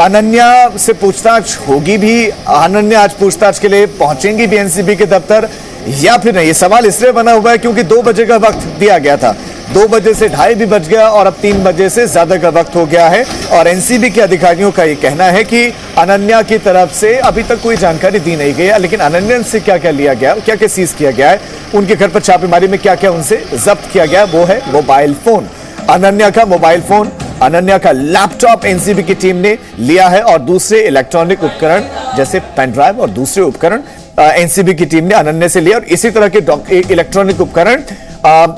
अनन्या से पूछताछ होगी भी? अनन्या आज पूछताछ के लिए पहुंचेंगी भी एनसीबी के दफ्तर या फिर नहीं? ये सवाल इसलिए बना हुआ है क्योंकि 2 बजे का वक्त दिया गया था, 2 बजे से 2:30 भी बज गया और अब 3 बजे से ज्यादा का वक्त हो गया है। और एनसीबी के अधिकारियों का ये कहना है कि अनन्या की तरफ से अभी तक कोई जानकारी दी नहीं गई है, लेकिन अनन्या से क्या क्या लिया गया, क्या क्या सीज किया गया है, उनके घर पर छापेमारी में क्या क्या उनसे जब्त किया गया, वो है मोबाइल फोन। अनन्या का मोबाइल फोन, अनन्या का लैपटॉप एनसीबी की टीम ने लिया है और दूसरे इलेक्ट्रॉनिक उपकरण जैसे पेन ड्राइव और दूसरे उपकरण एनसीबी की टीम ने अनन्या से लिया। और इसी तरह के इलेक्ट्रॉनिक उपकरण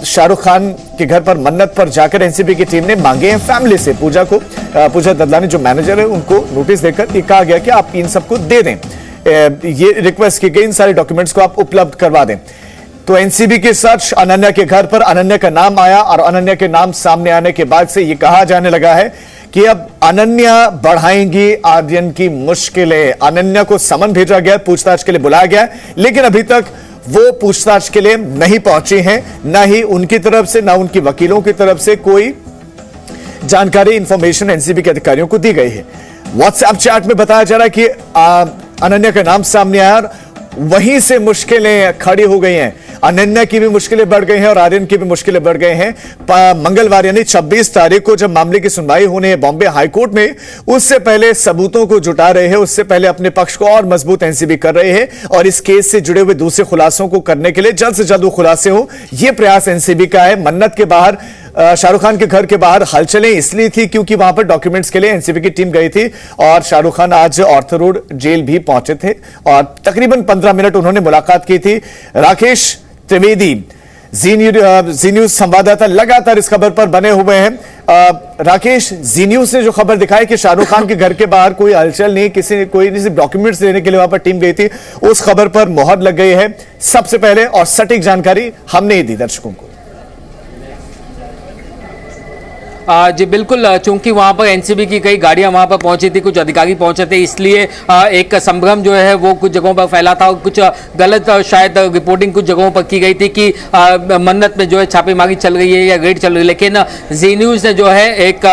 शाहरुख खान के घर पर मन्नत पर जाकर एनसीबी की टीम ने मांगे हैं फैमिली से। पूजा ददलानी जो मैनेजर है उनको नोटिस देकर ये कहा गया कि आप इन सबको दे दें, ये रिक्वेस्ट की गई इन सारे डॉक्यूमेंट्स को आप उपलब्ध करवा दें। तो एनसीबी की सर्च अनन्या के घर पर अनन्या का नाम आया और अनन्या के नाम सामने आने के बाद से यह कहा जाने लगा है कि अब अनन्या बढ़ाएंगी आर्यन की मुश्किलें। अनन्या को समन भेजा गया, पूछताछ के लिए बुलाया गया, लेकिन अभी तक वो पूछताछ के लिए नहीं पहुंची हैं, ना ही उनकी तरफ से ना उनकी वकीलों की तरफ से कोई जानकारी इंफॉर्मेशन एनसीबी के अधिकारियों को दी गई है। व्हाट्सएप चैट में बताया जा रहा है कि अनन्या का नाम सामने आया और वहीं से मुश्किलें खड़ी हो गई हैं। अनन्या की भी मुश्किलें बढ़ गई हैं और आर्यन की भी मुश्किलें बढ़ गई हैं। मंगलवार यानी 26 तारीख को जब मामले की सुनवाई होनी है बॉम्बे हाईकोर्ट में, उससे पहले सबूतों को जुटा रहे हैं, उससे पहले अपने पक्ष को और मजबूत एनसीबी कर रहे हैं और इस केस से जुड़े हुए दूसरे खुलासों को करने के लिए जल्द से जल्द वो खुलासे हो, यह प्रयास एनसीबी का है। मन्नत के बाहर शाहरुख खान के घर के बाहर हलचलें इसलिए थी क्योंकि वहां पर डॉक्यूमेंट्स के लिए एनसीबी की टीम गई थी और शाहरुख खान आज ऑर्थर रोड जेल भी पहुंचे थे और तकरीबन 15 मिनट उन्होंने मुलाकात की थी। राकेश त्रिवेदी जी न्यूज संवाददाता लगातार इस खबर पर बने हुए हैं। राकेश, जी न्यूज ने जो खबर दिखाई कि शाहरुख खान के घर के बाहर कोई हलचल नहीं, कोई डॉक्यूमेंट्स लेने के लिए वहां पर टीम गई थी, उस खबर पर मोहर लग गई है। सबसे पहले और सटीक जानकारी हमने ही दी दर्शकों को। जी बिल्कुल, चूंकि वहां पर एनसीबी की कई गाड़ियां वहां पर पहुंची थी, कुछ अधिकारी पहुंचे थे, इसलिए एक संभ्रम जो है वो कुछ जगहों पर फैला था और कुछ गलत शायद रिपोर्टिंग कुछ जगहों पर की गई थी कि मन्नत में जो है छापेमारी चल रही है या रेड चल रही है। लेकिन जी न्यूज़ ने जो है एक,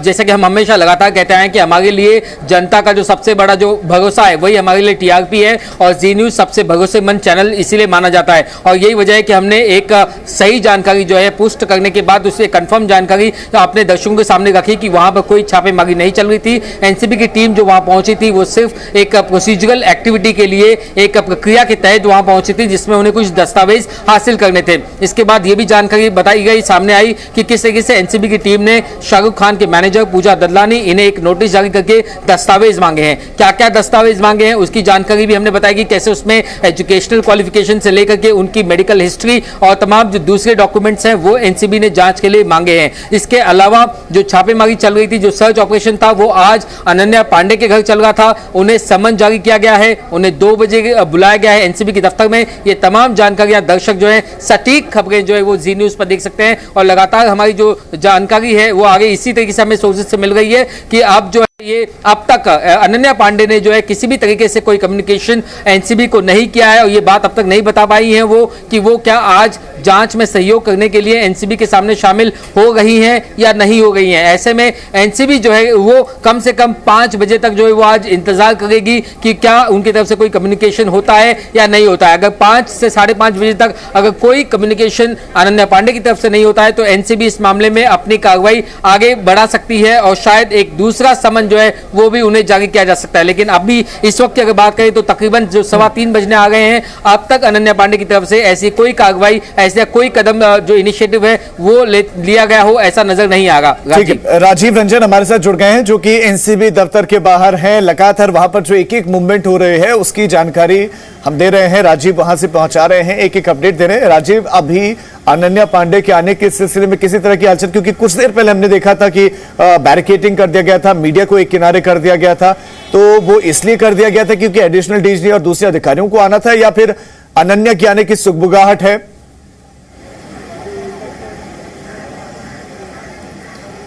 जैसे कि हम हमेशा लगातार कहते हैं कि हमारे लिए जनता का जो सबसे बड़ा जो भरोसा है वही हमारे लिए टीआरपी है और जी न्यूज़ सबसे भरोसेमंद चैनल इसीलिए माना जाता है। और यही वजह है कि हमने एक सही जानकारी जो है पुष्ट करने के बाद उससे कंफर्म जानकारी अपने दर्शकों के सामने रखी कि वहां पर कोई छापेमारी नहीं चल रही थी। एनसीबी की टीम जो वहां पहुंची थी वो सिर्फ एक प्रोसीजरल एक्टिविटी के लिए एक प्रक्रिया के तहत वहां पहुंची थी जिसमें उन्हें कुछ दस्तावेज हासिल करने थे। इसके बाद ये भी जानकारी बताई गई, सामने आई कि किस तरीके से एनसीबी की टीम ने शाहरुख खान के मैनेजर पूजा ददलानी इन्हें एक नोटिस जारी करके दस्तावेज मांगे हैं। क्या क्या दस्तावेज मांगे हैं उसकी जानकारी भी हमने बताई कि कैसे उसमें एजुकेशनल क्वालिफिकेशन से लेकर के उनकी मेडिकल हिस्ट्री और तमाम जो दूसरे डॉक्यूमेंट्स हैं वो एनसीबी ने जांच के लिए मांगे हैं। इसके अलावा जो छापेमारी चल रही थी, जो सर्च ऑपरेशन था, वो आज अनन्या पांडे के घर चल रहा था। उन्हें समन जारी किया गया है, उन्हें 2 बजे बुलाया गया है एनसीबी के दफ्तर में। ये तमाम जानकारियां दर्शक जो है सटीक खबरें जो है वो जी न्यूज पर देख सकते हैं और लगातार हमारी जो जानकारी है वो आगे इसी तरीके से हमें सोर्सेज से मिल रही है कि अब जो ये अब तक अनन्या पांडे ने जो है किसी भी तरीके से कोई कम्युनिकेशन एनसीबी को नहीं किया है और ये बात अब तक नहीं बता पाई है वो कि वो क्या आज जांच में सहयोग करने के लिए एनसीबी के सामने शामिल हो रही हैं या नहीं हो गई हैं। ऐसे में एनसीबी जो है वो कम से कम 5 बजे तक जो है वो आज इंतजार करेगी कि क्या उनकी तरफ से कोई कम्युनिकेशन होता है या नहीं होता है। अगर 5 से 5:30 बजे तक अगर कोई कम्युनिकेशन अनन्या पांडे की तरफ से नहीं होता है तो एनसीबी इस मामले में अपनी कार्रवाई आगे बढ़ा सकती है और शायद एक दूसरा समन जो है वो भी उन्हें जारी किया जा सकता है। लेकिन अभी इस वक्त की अगर बात करें तो तकरीबन जो 3:15 बजने आ गए हैं, अब तक अनन्या पांडे की तरफ से ऐसी कोई कार्रवाई, ऐसा कोई कदम जो इनिशिएटिव है वो लिया गया हो ऐसा नजर नहीं आ रहा। ठीक है, राजीव रंजन हमारे साथ जुड़ गए हैं जो कि एनसीबी दफ्तर के बाहर हैं। लगातार वहां पर जो एक मूवमेंट हो रहे हैं उसकी जानकारी हम दे रहे हैं। राजीव वहां से पहुंचा रहे हैं, एक अपडेट दे रहे हैं। राजीव, अभी अनन्या पांडे के आने के सिलसिले में किसी तरह की हलचल, क्योंकि कुछ देर पहले हमने देखा था कि बैरिकेडिंग कर दिया गया था, मीडिया को एक किनारे कर दिया गया था, तो वो इसलिए कर दिया गया था क्योंकि एडिशनल डीजी और दूसरे अधिकारियों को आना था या फिर अनन्या के आने की सुगबुगाहट है?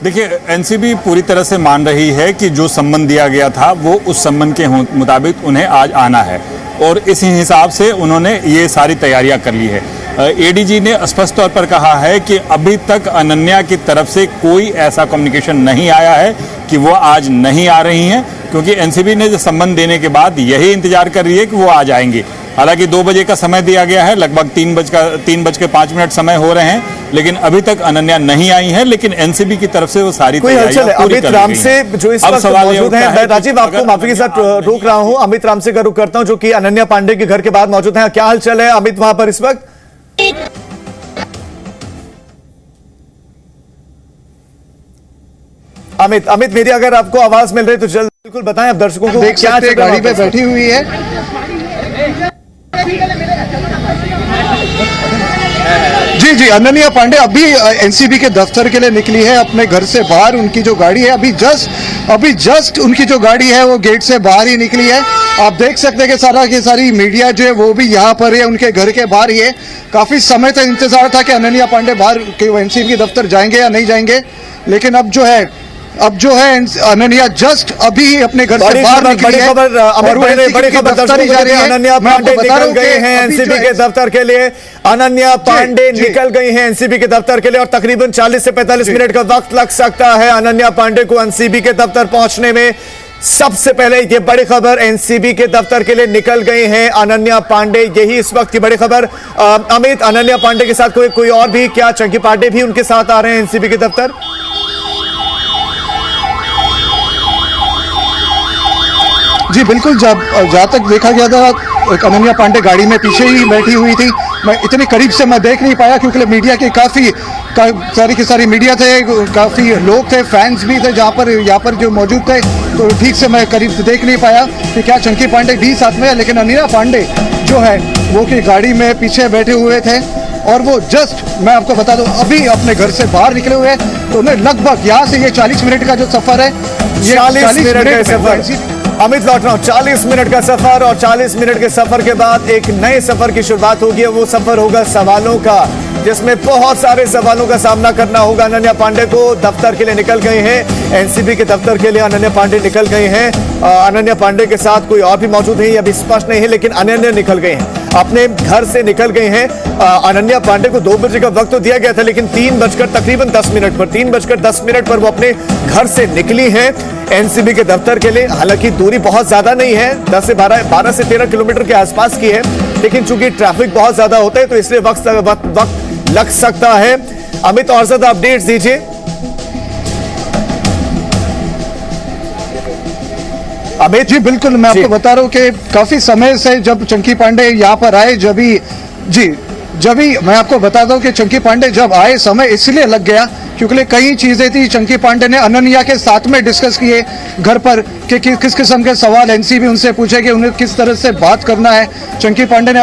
देखिए, एनसीबी पूरी तरह से मान रही है कि जो सम्मन दिया गया था वो उस सम्मन के मुताबिक उन्हें आज आना है और इस हिसाब से उन्होंने ये सारी तैयारियां कर ली है। एडीजी ने स्पष्ट तौर पर कहा है कि अभी तक अनन्या की तरफ से कोई ऐसा कम्युनिकेशन नहीं आया है कि वो आज नहीं आ रही हैं। क्योंकि एनसीबी ने जो सम्मन देने के बाद यही इंतजार कर रही है कि वो आ जाएंगे। हालांकि 2 बजे का समय दिया गया है, लगभग 3:05 समय हो रहे हैं, लेकिन अभी तक अनन्या नहीं आई है। लेकिन एनसीबी की तरफ से वो सारी हलचल है। अमित राम से जो इस वक्त मौजूद हैं, मैं राजीव आपको माफी के साथ रोक रहा हूं, अमित राम से रुक करता हूं जो कि अनन्या पांडे के घर के बाद मौजूद हैं। क्या हलचल है अमित वहां पर इस वक्त? अमित मेरी अगर आपको आवाज मिल रही है तो जल्द बिल्कुल बताएं आप दर्शकों को। देख सकते हैं गाड़ी पे बैठी हुई है। जी अनन्या पांडे अभी एनसीबी के दफ्तर के लिए निकली है अपने घर से बाहर। उनकी जो गाड़ी है अभी जस्ट उनकी जो गाड़ी है वो गेट से बाहर ही निकली है। आप देख सकते हैं कि सारी मीडिया जो है वो भी यहाँ पर है, उनके घर के बाहर ही है। काफी समय तक इंतजार था कि अनन्या पांडे बाहर एनसीबी के दफ्तर जाएंगे या नहीं जाएंगे, लेकिन अब जो है अनन्या जस्ट अभी अपने घर से बाहर निकली है। बड़ी खबर दर्शकों को दे, अनन्या पांडे निकल गई हैं एनसीबी के दफ्तर के लिए। अनन्या पांडे निकल गई हैं एनसीबी के दफ्तर के लिए और तकरीबन 40 से 45 मिनट का वक्त लग सकता है अनन्या पांडे को एनसीबी के दफ्तर पहुंचने में। सबसे पहले ये बड़ी खबर, एनसीबी के दफ्तर के लिए निकल गई हैं अनन्या पांडे, यही इस वक्त की बड़ी खबर। अमित, अनन्या पांडे के साथ कोई और भी, क्या चंकी पांडे भी उनके साथ आ रहे हैं एनसीबी के दफ्तर? जी बिल्कुल, जहाँ तक देखा गया था अनन्या पांडे गाड़ी में पीछे ही बैठी हुई थी। मैं इतनी करीब से मैं देख नहीं पाया क्योंकि मीडिया के काफ़ी सारी मीडिया थे, काफ़ी लोग थे, फैंस भी थे यहाँ पर जो मौजूद थे, तो ठीक से मैं करीब से देख नहीं पाया कि क्या चंकी पांडे भी साथ में है। लेकिन अनन्या पांडे जो है वो की गाड़ी में पीछे बैठे हुए थे और वो जस्ट मैं आपको बता दूं अभी अपने घर से बाहर निकले हुए हैं। तो उन्हें लगभग यहाँ से ये 40 मिनट का जो सफ़र है, ये 40 मिनट का सफ़र। अमित लौट रहा हूं, 40 मिनट का सफर और 40 मिनट के सफर के बाद एक नए सफर की शुरुआत होगी। वो सफर होगा सवालों का, जिसमें बहुत सारे सवालों का सामना करना होगा अनन्या पांडे को। दफ्तर के लिए निकल गए हैं एनसीबी के दफ्तर के लिए अनन्या पांडे निकल गए हैं। अनन्या पांडे के साथ कोई और भी मौजूद है अभी स्पष्ट नहीं है, लेकिन अनन्या निकल गए हैं, अपने घर से निकल गए हैं। अनन्या पांडे को 2 बजे का वक्त तो दिया गया था, लेकिन 3:10 पर वो अपने घर से निकली हैं एनसीबी के दफ्तर के लिए। हालांकि दूरी बहुत ज्यादा नहीं है, 12 से 13 किलोमीटर के आसपास की है, लेकिन चूंकि ट्रैफिक बहुत ज्यादा होता है तो इसलिए वक्त लग सकता है। अमित, और ज्यादा अपडेट्स दीजिए। अमित जी बिल्कुल, मैं आपको बता रहा हूँ कि काफी समय से जब चंकी पांडे यहाँ पर आए, जब मैं आपको बताता हूँ कि चंकी पांडे जब आए समय इसलिए लग गया क्योंकि कई चीजें थी चंकी पांडे ने अनन्या के साथ में डिस्कस किए घर पर कि किस किस्म के सवाल एनसीबी उनसे पूछे कि उन्हें किस तरह से बात करना है। चंकी पांडे ने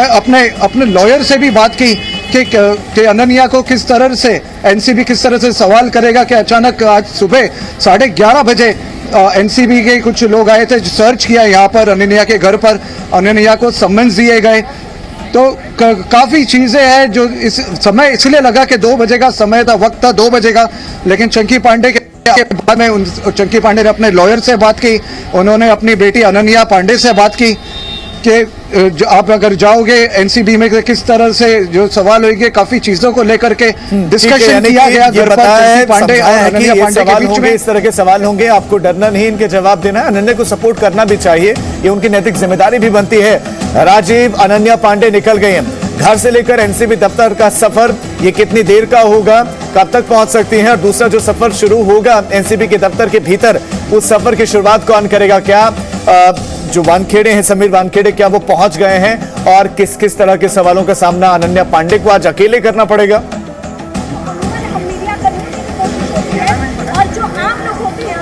अपने लॉयर से भी बात की कि अनन्या को किस तरह से एनसीबी किस तरह से सवाल करेगा। कि अचानक आज सुबह 11:30 बजे एनसीबी के कुछ लोग आए थे, सर्च किया यहाँ पर अनन्या के घर पर, अनन्या को समन्स दिए गए। तो काफ़ी चीज़ें हैं जो इस समय इसलिए लगा कि 2 बजे का समय था, वक्त था 2 बजे का। लेकिन चंकी पांडे के बाद में चंकी पांडे ने अपने लॉयर से बात की, उन्होंने अपनी बेटी अनन्या पांडे से बात की कि आप अगर जाओगे एनसीबी में किस तरह से जो सवाल होंगे, काफी चीजों को लेकर के डिस्कशन किया गया। घर पर चंकी पांडे और अनन्या पांडे के बीच में इस तरह के सवाल होंगे, आपको डरना नहीं, इनके जवाब देना है। अनन्या को सपोर्ट करना भी चाहिए, ये उनकी नैतिक जिम्मेदारी भी बनती है। राजीव, अनन्या पांडे निकल गए हैं घर से लेकर एनसीबी दफ्तर का सफर, ये कितनी देर का होगा, कब तक पहुंच सकती हैं, और दूसरा जो सफर शुरू होगा एनसीबी के दफ्तर के भीतर, उस सफर की शुरुआत कौन करेगा? क्या जो वानखेड़े हैं, समीर वानखेड़े, क्या वो पहुंच गए हैं? और किस किस तरह के सवालों का सामना अनन्या पांडे को आज अकेले करना पड़ेगा?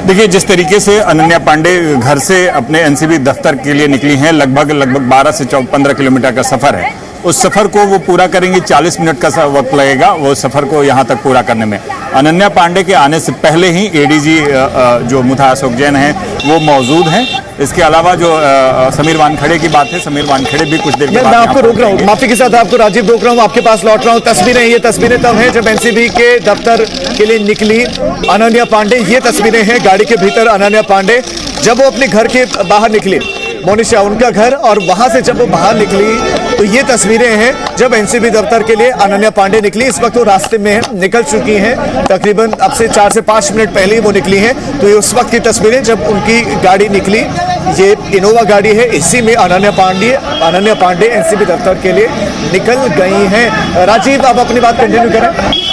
देखिए, जिस तरीके से अनन्या पांडे घर से अपने एनसीबी दफ्तर के लिए निकली हैं, लगभग 12 से 15 किलोमीटर का सफर है। उस सफर को वो पूरा करेंगे, 40 मिनट का वक्त लगेगा वो सफर को यहाँ तक पूरा करने में। अनन्या पांडे के आने से पहले ही एडीजी जो मुथा अशोक जैन हैं वो मौजूद हैं। इसके अलावा जो समीर वानखेड़े की बात है, समीर वानखेड़े भी कुछ देर के बाद, मैं आपको रोक रहा हूँ, माफी के साथ आपको राजीव रोक रहा हूँ, आपके पास लौट रहा हूँ। ये तस्वीरें तब हैं जब एनसीबी के दफ्तर के लिए निकली अनन्या पांडे। ये तस्वीरें हैं गाड़ी के भीतर अनन्या पांडे जब वो अपने घर के बाहर निकली। मोनिशा उनका घर, और वहां से जब वो बाहर निकली तो ये तस्वीरें हैं जब एनसीबी दफ्तर के लिए अनन्या पांडे निकली। इस वक्त वो रास्ते में निकल चुकी हैं, तकरीबन अब से 4 से 5 मिनट पहले ही वो निकली हैं। तो ये उस वक्त की तस्वीरें जब उनकी गाड़ी निकली, ये इनोवा गाड़ी है, इसी में अनन्या पांडे एनसीबी दफ्तर के लिए निकल गई हैं। राजीव, आप अपनी बात कंटिन्यू करें।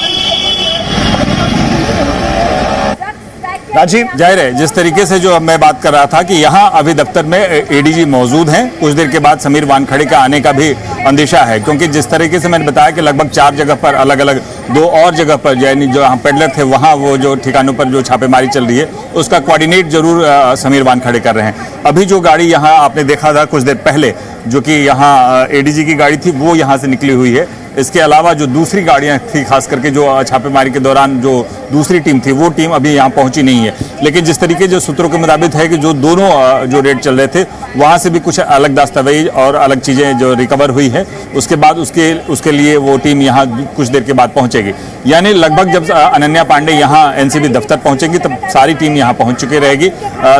राजीव, जाहिर है जिस तरीके से जो मैं बात कर रहा था कि यहाँ अभी दफ्तर में एडीजी मौजूद हैं, कुछ देर के बाद समीर वानखड़े का आने का भी अंदेशा है, क्योंकि जिस तरीके से मैंने बताया कि लगभग 4 जगह पर अलग अलग 2 और जगह पर यानी जो यहाँ पेडलर थे वहाँ वो जो ठिकानों पर जो छापेमारी चल रही है उसका कोऑर्डिनेट जरूर समीर वानखड़े कर रहे हैं। अभी जो गाड़ी यहाँ आपने देखा था कुछ देर पहले जो कि यहाँ एडीजी की गाड़ी थी वो यहाँ से निकली हुई है। इसके अलावा जो दूसरी गाड़ियां थी, खास करके जो छापेमारी के दौरान जो दूसरी टीम थी वो टीम अभी यहाँ पहुंची नहीं है। लेकिन जिस तरीके जो सूत्रों के मुताबिक है कि जो दोनों जो रेड चल रहे थे वहां से भी कुछ अलग दस्तावेज और अलग चीजें जो रिकवर हुई है, उसके बाद उसके लिए वो टीम यहाँ कुछ देर के बाद पहुंचेगी। यानी लगभग जब अनन्या पांडे यहाँ एनसीबी दफ्तर पहुंचेंगी तब सारी टीम यहाँ पहुंच चुकी रहेगी।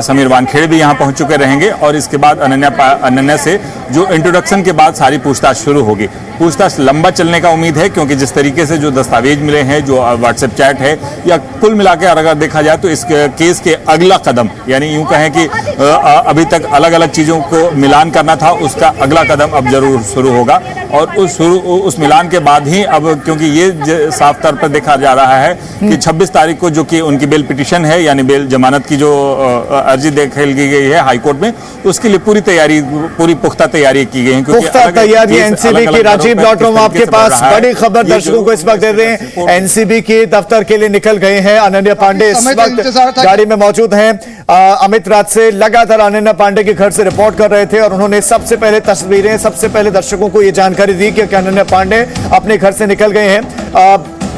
समीर वानखेड़े भी यहाँ पहुंच चुके रहेंगे और इसके बाद अनन्या से जो इंट्रोडक्शन के बाद सारी पूछताछ शुरू होगी। पूछताछ लंबा चलने का उम्मीद है, क्योंकि जिस तरीके से जो दस्तावेज मिले हैं, जो व्हाट्सएप चैट है, या कुल मिलाकर अगर देखा जाए तो इस केस के अगला कदम, यानी यूं कहें कि अभी तक अलग अलग चीजों को मिलान करना था, उसका अगला कदम अब जरूर शुरू होगा। और उस मिलान के बाद ही अब, क्योंकि ये साफ तौर पर देखा जा रहा है कि 26 तारीख को जो कि उनकी बेल पिटीशन है, यानी बेल जमानत की जो अर्जी दाखिल की गई है हाई कोर्ट में, उसके लिए पूरी पुख्ता तैयारी की गई है। पुख्ता तैयारी एनसीबी की। राजीव लौट रहा हूं आपके पास, बड़ी खबर दर्शकों को इस वक्त दे रहे हैं। एनसीबी के दफ्तर के लिए निकल गए हैं अनन्या पांडे, इस वक्त गाड़ी में मौजूद हैं। अमित रात से लगातार अनन्या पांडे के घर से रिपोर्ट कर रहे थे और उन्होंने सबसे पहले तस्वीरें, सबसे पहले दर्शकों को यह जानकारी दी कि अनन्या पांडे अपने घर से निकल गए हैं।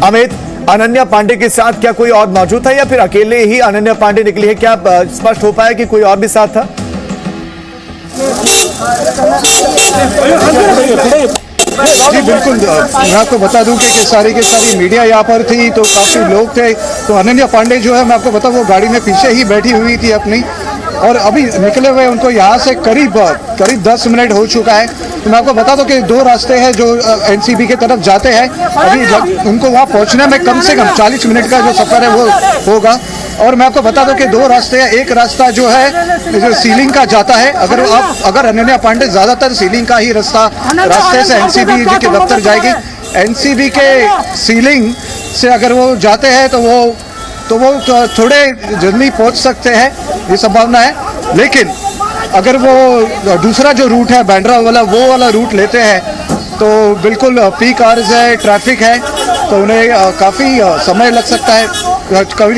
अमित, अनन्या पांडे के साथ क्या कोई और मौजूद था या फिर अकेले ही अनन्या पांडे निकली है? क्या स्पष्ट हो पाया कि कोई और भी साथ था? जी बिल्कुल, मैं आपको बता दूं कि सारी की सारी मीडिया यहाँ पर थी, तो काफी लोग थे। तो अनन्या पांडे जो है, मैं आपको बताऊं, वो गाड़ी में पीछे ही बैठी हुई थी अपनी, और अभी निकले हुए उनको यहाँ से करीब 10 मिनट हो चुका है। तो मैं आपको बता दूं कि 2 रास्ते हैं जो एनसीबी की तरफ जाते हैं। अभी उनको वहाँ पहुँचने में कम से कम 40 मिनट का जो सफर है वो होगा। और मैं आपको बता दूं कि 2 रास्ते हैं। एक रास्ता जो है जो सीलिंग का जाता है, अगर अनन्या पांडे ज्यादातर सीलिंग का ही रास्ते से एनसीबी के दफ्तर जाएगी। एनसीबी के सीलिंग से अगर वो जाते हैं तो वो थोड़े जल्दी पहुंच सकते हैं, ये संभावना है। लेकिन अगर वो दूसरा जो रूट है बांद्रा वाला, वो वाला रूट लेते हैं तो बिल्कुल पीक आवर्स है, ट्रैफिक है, तो उन्हें काफ़ी समय लग सकता है,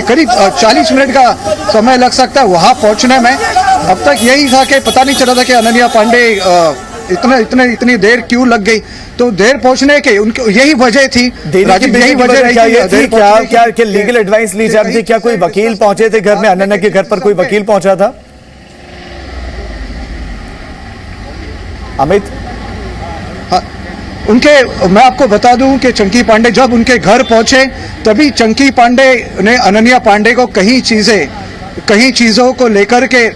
करीब 40 मिनट का समय लग सकता है वहाँ पहुँचने में। अब तक यही था कि पता नहीं चला था कि अनन्या पांडे इतनी देर क्यों लग गई। तो देर पहुंचने के उनकी यही वजह थी, यही वजह रही। क्या लीगल एडवाइस ली जा रही थी? क्या कोई वकील पहुंचे थे घर में? अनन्या के घर पर कोई वकील पहुंचा था? अमित, मैं आपको बता दूं कि चंकी पांडे जब उनके घर पहुंचे तभी चंकी पांडे ने अनन्या पांडे को कई चीज़ों को लेकर के,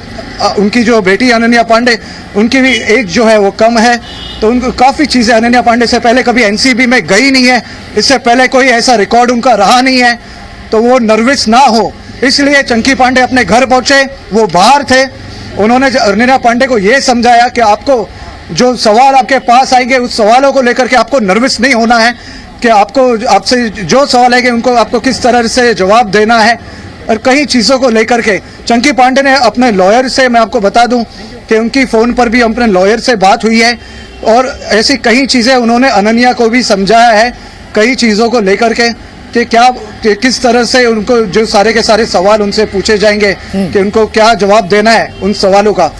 उनकी जो बेटी अनन्या पांडे, उनकी भी एज जो है वो कम है, तो उनको काफ़ी चीज़ें, अनन्या पांडे से पहले कभी एनसीबी में गई नहीं है, इससे पहले कोई ऐसा रिकॉर्ड उनका रहा नहीं है, तो वो नर्वस ना हो इसलिए चंकी पांडे अपने घर पहुंचे। वो बाहर थे, उन्होंने अनन्या पांडे को ये समझाया कि आपको जो सवाल आपके पास आएंगे उस सवालों को लेकर के आपको नर्वस नहीं होना है, कि आपसे जो सवाल आएंगे उनको आपको किस तरह से जवाब देना है। और कई चीज़ों को लेकर के चंकी पांडे ने अपने लॉयर से, मैं आपको बता दूं कि उनकी फ़ोन पर भी अपने लॉयर से बात हुई है और ऐसी कई चीज़ें उन्होंने अनन्या को भी समझाया है, कई चीज़ों को लेकर के कि किस तरह से उनको जो सारे के सारे सवाल उनसे पूछे जाएंगे कि उनको क्या जवाब देना है उन सवालों का।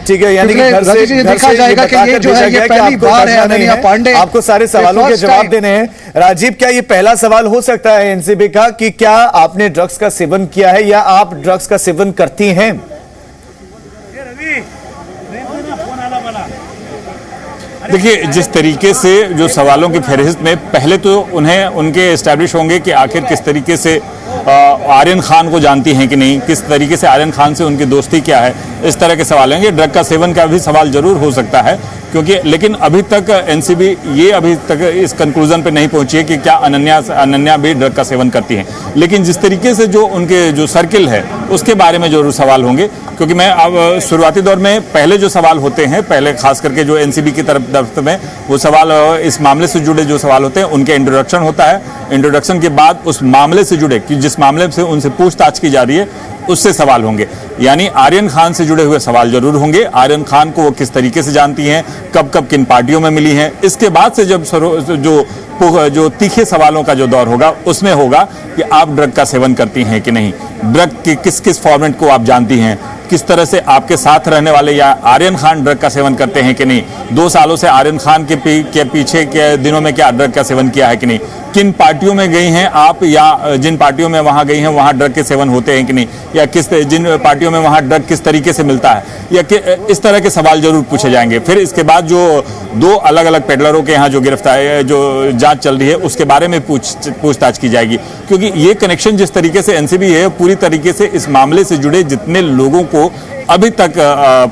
ठीक है, यानी कि घर से देखा जाएगा कि ये जो है ये पहली बार है अनन्या पांडे आपको सारे सवालों के जवाब देने हैं। राजीव, क्या ये पहला सवाल हो सकता है एनसीबी का कि क्या आपने ड्रग्स का सेवन किया है या आप ड्रग्स का सेवन करती हैं? देखिए, जिस तरीके से जो सवालों की फहरिस्त में पहले तो उनके एस्टैब्लिश होंगे कि आखिर किस तरीके से आर्यन खान को जानती हैं कि नहीं, किस तरीके से आर्यन खान से उनकी दोस्ती क्या है, इस तरह के सवाल होंगे। ड्रग का सेवन का भी सवाल जरूर हो सकता है, क्योंकि लेकिन अभी तक एनसीबी ये अभी तक इस कंक्लूजन पे नहीं पहुंची है कि क्या अनन्या भी ड्रग का सेवन करती हैं। लेकिन जिस तरीके से जो उनके जो सर्किल है उसके बारे में जरूर सवाल होंगे, क्योंकि मैं अब शुरुआती दौर में पहले जो सवाल होते हैं, पहले खास करके जो एनसीबी की तरफ में वो सवाल इस मामले से जुड़े जो सवाल होते हैं उनके इंट्रोडक्शन होता है। इंट्रोडक्शन के बाद उस मामले से जुड़े कि जिस मामले से उनसे पूछताछ की जा रही है उससे सवाल होंगे, यानी आर्यन खान से जुड़े हुए सवाल जरूर होंगे। आर्यन खान को वो किस तरीके से जानती हैं, कब कब किन पार्टियों में मिली हैं। इसके बाद से जब जो तीखे सवालों का जो दौर होगा उसमें होगा कि आप ड्रग का सेवन करती हैं कि नहीं, ड्रग की किस किस फॉर्मेट को आप जानती हैं, किस तरह से आपके साथ रहने वाले या आर्यन खान ड्रग का सेवन करते हैं कि नहीं, 2 सालों से आर्यन खान के पीछे के दिनों में क्या ड्रग का सेवन किया है कि नहीं, किन पार्टियों में गई हैं आप या जिन पार्टियों में वहां गई हैं वहां ड्रग के सेवन होते हैं कि नहीं, या जिन पार्टियों में वहां ड्रग किस तरीके से मिलता है, या इस तरह के सवाल जरूर पूछे जाएंगे। फिर इसके बाद जो 2 अलग अलग पेडलरों के यहाँ जो गिरफ्तारी जो जांच चल रही है उसके बारे में पूछताछ की जाएगी, क्योंकि ये कनेक्शन जिस तरीके से एनसीबी है पूरी तरीके से इस मामले से जुड़े जितने लोगों को अभी तक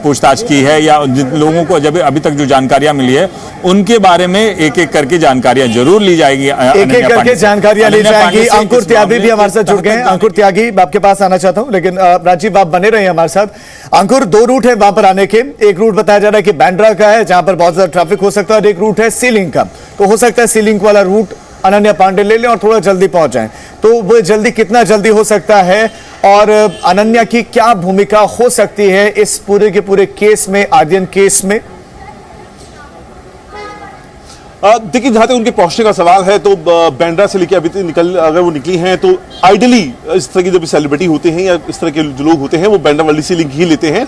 पूछताछ की है या जिन लोगों को जब अभी तक जो जानकारियां मिली है उनके बारे में एक एक करके जानकारियां जरूर ली जाएगी, एक एक करके जानकारियां ली जाएंगी। अंकुर त्यागी भी हमारे साथ जुड़ गए हैं। अंकुर त्यागी, आपके पास आना चाहता हूं, लेकिन राजीव आप बने रहे हमारे साथ। अंकुर, 2 रूट है वहां पर आने के। एक रूट बताया जा रहा है कि बांद्रा का है जहां पर बहुत ज्यादा ट्रैफिक हो सकता है, और एक रूट है सी लिंक का। तो हो सकता है सी लिंक वाला रूट अनन्या पांडे ले लें और थोड़ा जल्दी पहुंच जाएं। तो वो जल्दी कितना जल्दी हो सकता है, और अनन्या की क्या भूमिका हो सकती है इस पूरे के पूरे केस में, आर्यन केस में? देखिए, जहां तक उनके पहुंचने का सवाल है तो बांद्रा से लेकर अभी तक अगर वो निकली हैं तो आइडियली इस तरह की जब सेलिब्रिटी होते हैं या इस तरह के जो लोग होते हैं वो बांद्रा वाली से लिंक ही लेते हैं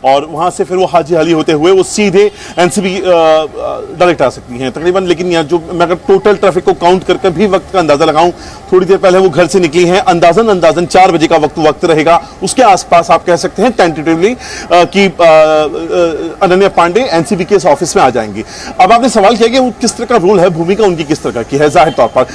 और वहां से फिर वो हाजी हाली होते हुए वो सीधे एनसीबी डायरेक्ट आ सकती हैं तकरीबन। लेकिन यहाँ जो मैं अगर टोटल ट्रैफिक को काउंट करके भी वक्त का अंदाजा लगाऊं, थोड़ी देर पहले वो घर से निकली हैं, अंदाजन 4 बजे का वक्त रहेगा, उसके आसपास आप कह सकते हैं टेंटेटिवली कि अनन्या पांडे एनसीबी के इस ऑफिस में आ जाएंगी। अब आपने सवाल किया कि वो किस तरह का रोल है, भूमिका उनकी किस तरह की है। जाहिर तौर पर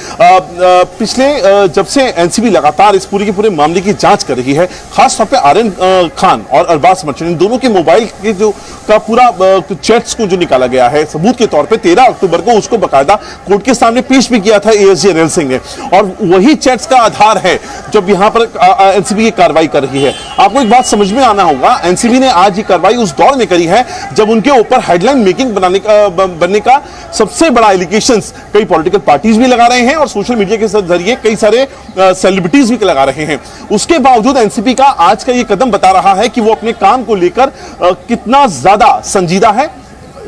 पिछले जब से एनसीबी लगातार इस पूरे के पूरे मामले की जांच कर रही है, खास तौर पे आर्यन खान और अरबाज मर्चेंट इन दोनों के मोबाइल के जो का पूरा चैट्स को जो निकाला गया है सबूत के तौर पे 13 अक्टूबर को उसको बकायदा कोर्ट के सामने पेश भी किया था एएसजी अनिल सिंह ने, और वही चैट्स का आधार है जब यहां पर एनसीबी ये कार्रवाई कर रही है। आपको एक बात समझ में आना होगा, एनसीबी ने आज ये कार्रवाई उस दौर में करी है जब उनके ऊपर हेडलाइन मेकिंग बनने का सबसे बड़ा एलिगेशंस कई पॉलिटिकल पार्टीज भी लगा रहे हैं और सोशल मीडिया के जरिए कई सारे सेलिब्रिटीज भी लगा रहे हैं। उसके बावजूद एनसीबी का आज का ये कदम बता रहा है कि वो अपने काम को लेकर कितना ज्यादा संजीदा है।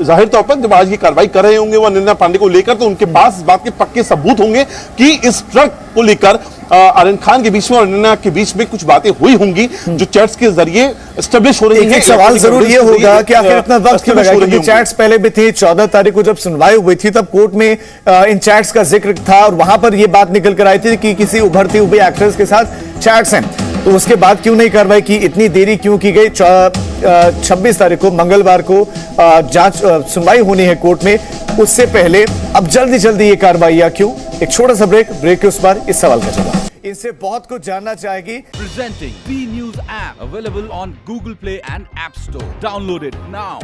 जाहिर तौर पर जब आज की कार्रवाई कर रहे होंगे वो अनन्या पांडे को लेकर, तो उनके पास इस बात के पक्के सबूत होंगे कि इस ट्रक को लेकर आर्यन खान के बीच में और अनन्या के बीच में कुछ बातें हुई होंगी जो चैट्स के जरिए एस्टेब्लिश हो रही है। एक सवाल जरूर ये होगा कि आखिर इतना वक्त क्यों लगा, क्योंकि चैट्स पहले भी थी। 14 तारीख को जब सुनवाई हुई थी तब कोर्ट में इन चैट्स का जिक्र था और वहां पर यह बात निकल कर आई थी कि किसी उभरती हुई एक्ट्रेस के साथ चैट्स हैं। तो उसके बाद क्यों नहीं कार्रवाई की, इतनी देरी क्यों की गई? 26 तारीख को मंगलवार को जांच सुनवाई होनी है कोर्ट में, उससे पहले अब जल्दी ये कार्रवाई क्यों? एक छोटा सा ब्रेक के उस बार इस सवाल का जवाब। इनसे बहुत कुछ जानना चाहेगी। Presenting B News app available on Google Play and App Store. Download it now.